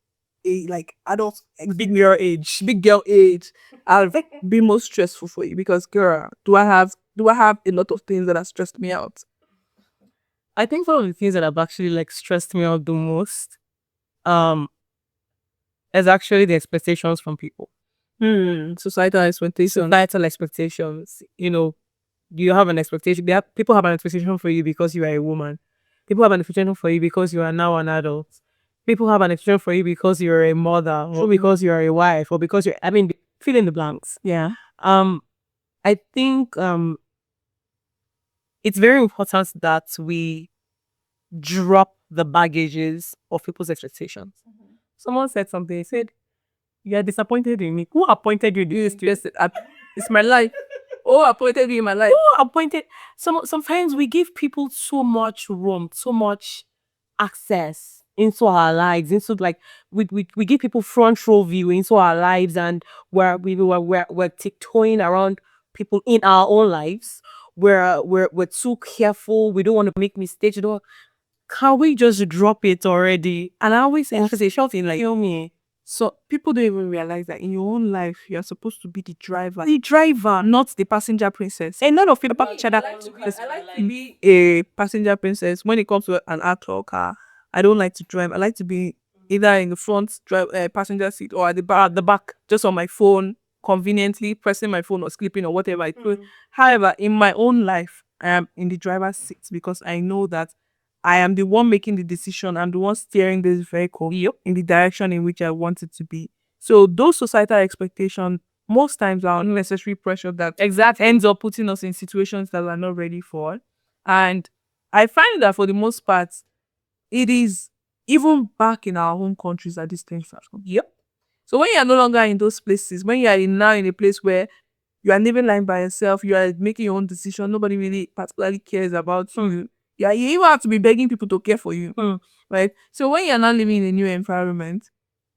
[SPEAKER 2] like adult big girl age have been most stressful for you? Because girl, do I have a lot of things that have stressed me out?
[SPEAKER 1] I think one of the things that have actually like stressed me out the most um is actually the expectations from people.
[SPEAKER 2] Societal expectations.
[SPEAKER 1] Societal expectations. You know, you have an expectation. People have an expectation for you because you are a woman. People have an expectation for you because you are now an adult. People have an expectation for you because you're a mother, or because you're a wife, or because you're, I mean, fill in the blanks.
[SPEAKER 2] Yeah.
[SPEAKER 1] I think it's very important that we drop the baggages of people's expectations. Someone said something. He said, "You're disappointed in me. Who appointed you this?
[SPEAKER 2] It's my life. Oh, appointed you in my life.
[SPEAKER 1] Who appointed?" Sometimes we give people so much room, so much access into our lives, into like we give people front row view into our lives, and we're tiptoeing around people in our own lives. We're too careful. We don't want to make mistakes. You know, can we just drop it already? And I always say something like, "Feel me."
[SPEAKER 2] So people don't even realize that in your own life, you're supposed to be the driver, not the passenger princess. And none of people I like to be a passenger princess when it comes to an actual car. I don't like to drive. I like to be either in the front passenger seat, or at the back, just on my phone, conveniently pressing my phone or sleeping or whatever I do. However, in my own life, I am in the driver's seat, because I know that I am the one making the decision. I'm the one steering this vehicle in the direction in which I want it to be. So those societal expectations most times are unnecessary pressure that ends up putting us in situations that we're not ready for. And I find that for the most part, it is even back in our home countries that these things are. So when you are no longer in those places, when you are now in a place where you are living life by yourself, you are making your own decision, nobody really particularly cares about you. Yeah, you even have to be begging people to care for you. Right? So when you're not living in a new environment,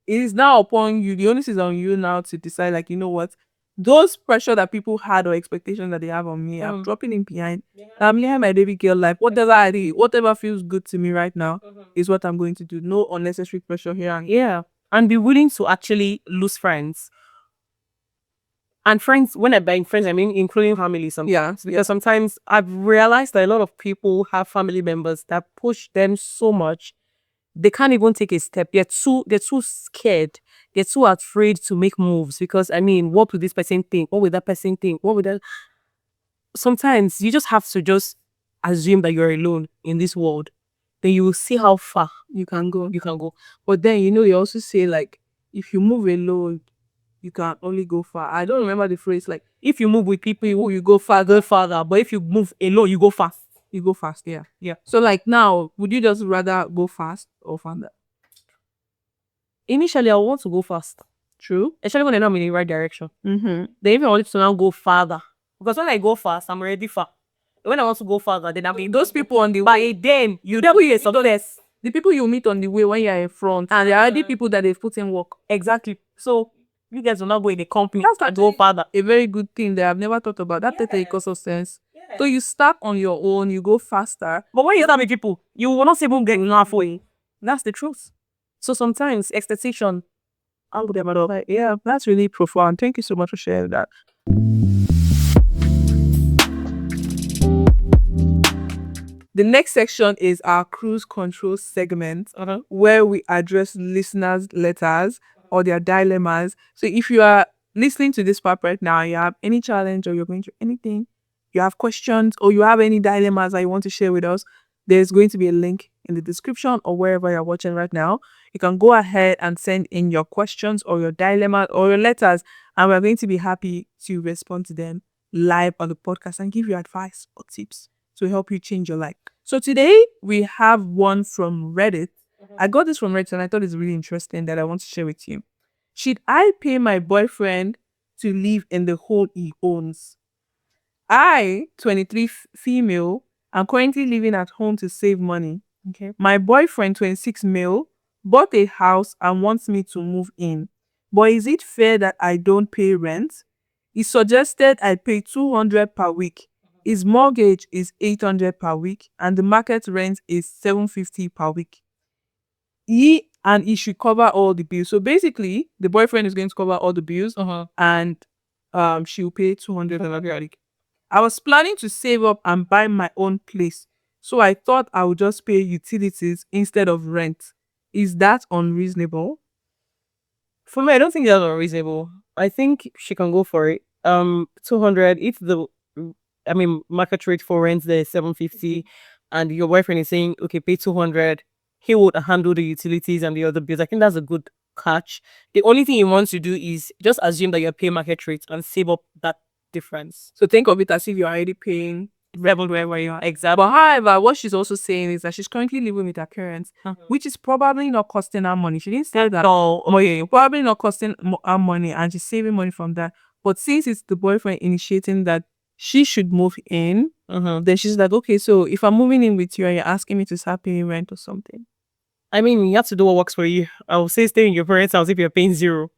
[SPEAKER 2] it is now upon you. The onus is on you now to decide, like, you know what? Those pressure that people had or expectations that they have on me, I'm dropping in behind. I'm living my baby girl life. Whatever I do, whatever feels good to me right now is what I'm going to do. No unnecessary pressure here.
[SPEAKER 1] And be willing to actually lose friends. And friends, when I by friends, I mean including family sometimes. Because sometimes I've realized that a lot of people have family members that push them so much, they can't even take a step. They're too scared. They're too afraid to make moves, because I mean, what would this person think? What would that person think? What would that? Sometimes you just have to just assume that you're alone in this world. Then you will see how far
[SPEAKER 2] You can go.
[SPEAKER 1] you can go.
[SPEAKER 2] But then, you know, they also say, like, if you move alone, you can only go far. I don't remember the phrase, like,
[SPEAKER 1] If you move with people, you go farther. But if you move alone, you go fast.
[SPEAKER 2] you go fast. Yeah.
[SPEAKER 1] Yeah.
[SPEAKER 2] So, like, now, would you just rather go fast or farther?
[SPEAKER 1] initially I want to go fast.
[SPEAKER 2] True.
[SPEAKER 1] Especially when they're not in the right direction.
[SPEAKER 2] Mm-hmm.
[SPEAKER 1] They even want to now go farther. Because when I go fast, I'm already far. When I want to go farther, then I'm
[SPEAKER 2] Those people on the
[SPEAKER 1] by
[SPEAKER 2] way,
[SPEAKER 1] then you double yes, so less.
[SPEAKER 2] the people you meet on the way when you're in front, and there are already people that they've put in work.
[SPEAKER 1] Exactly. So you guys will not go in the company
[SPEAKER 2] That's
[SPEAKER 1] and go farther.
[SPEAKER 2] a very good thing that I've never thought about. That takes a cost of sense. So you start on your own, you go faster.
[SPEAKER 1] But when you start with people, you will not even get halfway. That's the truth. So sometimes expectation, I'll put them out of.
[SPEAKER 2] Yeah, that's really profound. Thank you so much for sharing that. The next section is our cruise control segment, where we address listeners' letters or their dilemmas. So if you are listening to this part right now, you have any challenge or you're going through anything, you have questions or you have any dilemmas that you want to share with us, there's going to be a link in the description or wherever you're watching right now. You can go ahead and send in your questions or your dilemmas or your letters, and we're going to be happy to respond to them live on the podcast and give you advice or tips to help you change your life. So today we have one from Reddit. I got this from Reddit and I thought it's really interesting that I want to share with you. Should I pay my boyfriend to live in the home he owns? I, 23 female, am currently living at home to save money.
[SPEAKER 1] Okay.
[SPEAKER 2] My boyfriend, 26 male, bought a house and wants me to move in. But is it fair that I don't pay rent? He suggested I pay 200 per week. His mortgage is 800 per week and the market rent is 750 per week. He should cover all the bills. So basically, the boyfriend is going to cover all the bills and she'll pay 200 per week. I was planning to save up and buy my own place. So I thought I would just pay utilities instead of rent. Is that unreasonable?
[SPEAKER 1] For me, I don't think that's unreasonable. I think she can go for it. 200. If market rate for rent there is 750, and your boyfriend is saying, okay, pay 200, he would handle the utilities and the other bills. I think that's a good catch. The only thing he wants to do is just assume that you're paying market rate and save up that difference.
[SPEAKER 2] So think of it as if you're already paying
[SPEAKER 1] Rebel wherever you are.
[SPEAKER 2] exactly. But however, what she's also saying is that she's currently living with her parents, which is probably not costing her money. She didn't say that.
[SPEAKER 1] No,
[SPEAKER 2] Probably not costing her money, and she's saving money from that. But since it's the boyfriend initiating that she should move in, then she's like, okay, so if I'm moving in with you and you're asking me to start paying rent or something.
[SPEAKER 1] I mean, you have to do what works for you. I would say stay in your parents' house if you're paying 0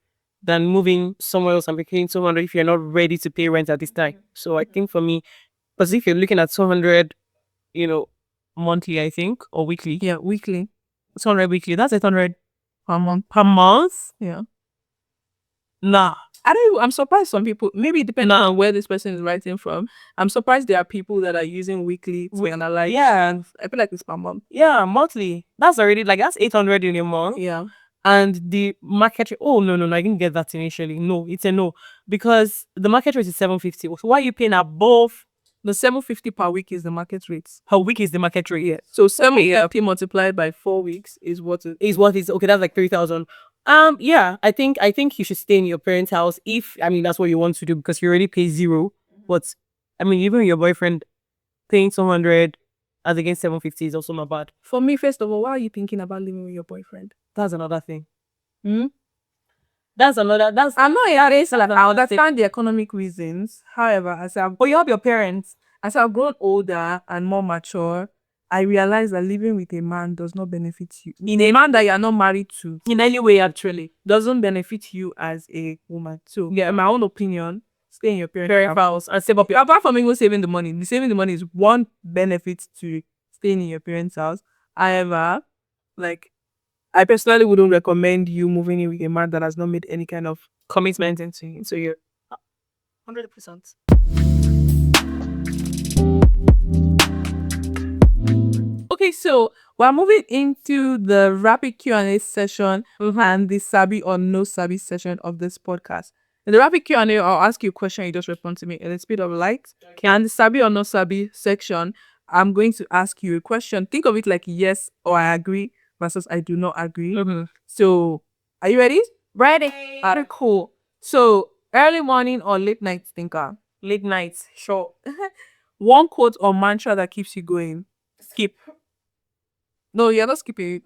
[SPEAKER 1] than moving somewhere else and paying 200 if you're not ready to pay rent at this time. So I think for me, because if you're looking at 200, monthly, I think, or weekly.
[SPEAKER 2] Yeah, weekly.
[SPEAKER 1] 200 weekly, that's 800
[SPEAKER 2] per month.
[SPEAKER 1] per month.
[SPEAKER 2] Yeah.
[SPEAKER 1] Nah.
[SPEAKER 2] I'm surprised some people, maybe depending on where this person is writing from, I'm surprised there are people that are using weekly to analyze.
[SPEAKER 1] Yeah.
[SPEAKER 2] I feel like it's per month.
[SPEAKER 1] Yeah, monthly. That's already that's 800 in a month.
[SPEAKER 2] Yeah.
[SPEAKER 1] And the market rate, oh, no, I didn't get that initially. No, it's a no. Because the market rate is 750. So why are you paying above?
[SPEAKER 2] The 750 per week is the market rate.
[SPEAKER 1] Per week is the market rate, yeah.
[SPEAKER 2] So 750 multiplied by 4 weeks is what it
[SPEAKER 1] is. What is, okay, that's like 3,000. Yeah, I think you should stay in your parents' house if, that's what you want to do because you already pay 0. But, even your boyfriend paying 200 as against 750 is also not bad.
[SPEAKER 2] For me, first of all, why are you thinking about living with your boyfriend?
[SPEAKER 1] That's another thing.
[SPEAKER 2] I'm not here. I understand the economic reasons. However,
[SPEAKER 1] but you have your parents.
[SPEAKER 2] As I've grown older and more mature, I realize that living with a man does not benefit you. A man that you are not married to,
[SPEAKER 1] in any way, actually,
[SPEAKER 2] doesn't benefit you as a woman. So, yeah, in my own opinion, stay in your parents'
[SPEAKER 1] house and save up.
[SPEAKER 2] Apart from even saving the money is one benefit to staying in your parents' house. However, I personally wouldn't recommend you moving in with a man that has not made any kind of commitment into you. So you're
[SPEAKER 1] 100%.
[SPEAKER 2] Okay, so we're moving into the rapid Q&A session and the Sabi or No Sabi session of this podcast. In the rapid Q&A, I'll ask you a question, you just respond to me at the speed of light. Okay. And the Sabi or No Sabi section, I'm going to ask you a question. Think of it like yes or I agree versus I do not agree. So, are you ready?
[SPEAKER 1] Ready.
[SPEAKER 2] Alright, cool. So, early morning or late night thinker?
[SPEAKER 1] Late nights, sure.
[SPEAKER 2] One quote or mantra that keeps you going?
[SPEAKER 1] Skip.
[SPEAKER 2] No, you're not skipping.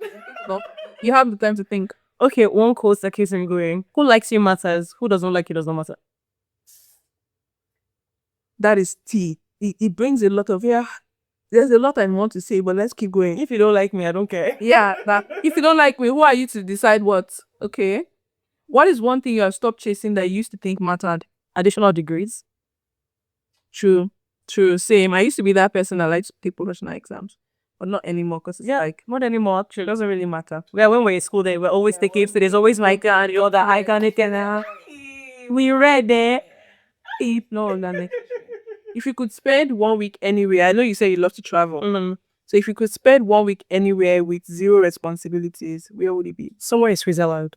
[SPEAKER 2] No, you have the time to think.
[SPEAKER 1] Okay, one quote that keeps me going. Who likes you matters. Who doesn't like you does not matter.
[SPEAKER 2] That is tea. It brings a lot of, there's a lot I want to say, but let's keep going.
[SPEAKER 1] If you don't like me, I don't care.
[SPEAKER 2] Yeah, if you don't like me, who are you to decide what? Okay. What is one thing you have stopped chasing that you used to think mattered?
[SPEAKER 1] Additional degrees.
[SPEAKER 2] True. Same. I used to be that person that likes to take professional exams, but not anymore because it's like,
[SPEAKER 1] Not anymore.
[SPEAKER 2] it
[SPEAKER 1] Actually,
[SPEAKER 2] doesn't really matter.
[SPEAKER 1] yeah, when we're in school, we're always taking. So there's always my gun. You're the high gun. We read there.
[SPEAKER 2] No, Nane. If you could spend 1 week anywhere, I know you say you love to travel. So if you could spend 1 week anywhere with zero responsibilities, where would it be?
[SPEAKER 1] Somewhere in Switzerland.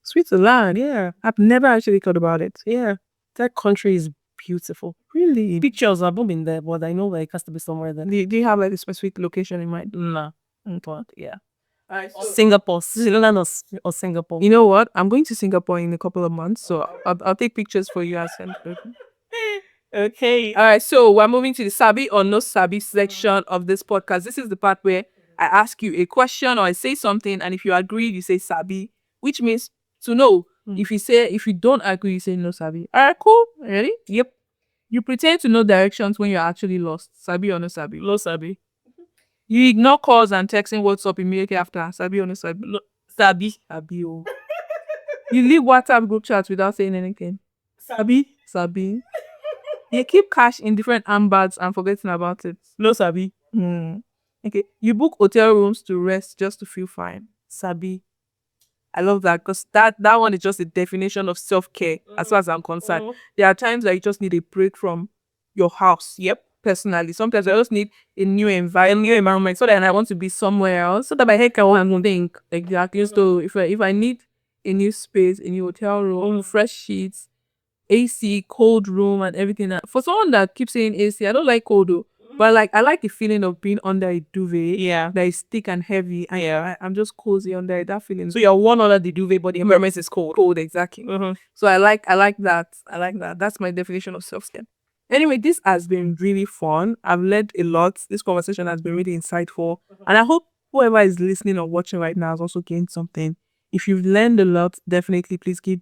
[SPEAKER 2] Switzerland.
[SPEAKER 1] Yeah,
[SPEAKER 2] I've never actually thought about it.
[SPEAKER 1] yeah. That country is beautiful.
[SPEAKER 2] Really?
[SPEAKER 1] Pictures have not been there, but I know it has to be somewhere there.
[SPEAKER 2] Do you have like a specific location in mind?
[SPEAKER 1] Nah.
[SPEAKER 2] But
[SPEAKER 1] Yeah.
[SPEAKER 2] Alright,
[SPEAKER 1] Singapore. Switzerland or Singapore.
[SPEAKER 2] you know what? I'm going to Singapore in a couple of months, so I'll take pictures for you and send them.
[SPEAKER 1] Okay.
[SPEAKER 2] All right, so we're moving to the Sabi or No Sabi section of this podcast. This is the part where I ask you a question or I say something, and if you agree, you say Sabi, which means to know. If you don't agree, you say No Sabi. All right, cool. Ready?
[SPEAKER 1] Yep.
[SPEAKER 2] You pretend to know directions when you're actually lost. Sabi or No Sabi?
[SPEAKER 1] No Sabi.
[SPEAKER 2] You ignore calls and texting WhatsApp immediately after. Sabi or No Sabi?
[SPEAKER 1] No Sabi.
[SPEAKER 2] Sabi. Oh. You leave WhatsApp group chats without saying anything.
[SPEAKER 1] Sabi.
[SPEAKER 2] Sabi. You keep cash in different handbags and forgetting about it.
[SPEAKER 1] No Sabi.
[SPEAKER 2] Okay. You book hotel rooms to rest just to feel fine.
[SPEAKER 1] Sabi.
[SPEAKER 2] I love that because that one is just a definition of self-care as far as I'm concerned. There are times that you just need a break from your house.
[SPEAKER 1] Yep.
[SPEAKER 2] Personally, sometimes I just need a new environment so that I want to be somewhere else so that my head can think. Exactly. So if I need a new space, a new hotel room, fresh sheets, AC, cold room, and everything. For someone that keeps saying AC, I don't like cold though. But I like the feeling of being under a duvet.
[SPEAKER 1] Yeah.
[SPEAKER 2] That is thick and heavy. And I'm just cozy under it. That feeling.
[SPEAKER 1] So you're one under the duvet, but the environment is cold.
[SPEAKER 2] Cold, exactly. So I like that. I like that. That's my definition of self-care. Anyway, this has been really fun. I've learned a lot. This conversation has been really insightful. And I hope whoever is listening or watching right now has also gained something. If you've learned a lot, definitely please give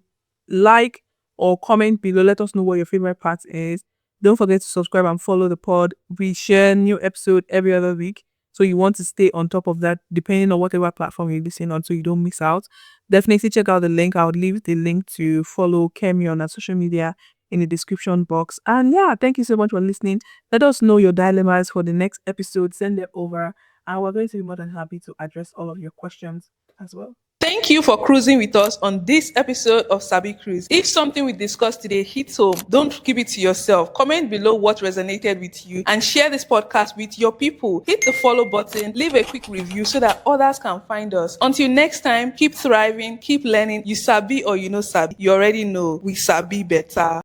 [SPEAKER 2] like or comment below. Let us know what your favorite part is. Don't forget to subscribe and follow the pod. We share new episode every other week. So you want to stay on top of that, depending on whatever platform you're listening on, so you don't miss out. Definitely check out the link. I'll leave the link to follow Kemi on our social media in the description box. And yeah, thank you so much for listening. Let us know your dilemmas for the next episode. Send them over. And we're going to be more than happy to address all of your questions as well. Thank you for cruising with us on this episode of Sabi Cruise. If something we discussed today hits home, don't keep it to yourself. Comment below what resonated with you and share this podcast with your people. Hit the follow button, leave a quick review so that others can find us. Until next time, keep thriving, keep learning. You Sabi or you know Sabi. You already know we Sabi better.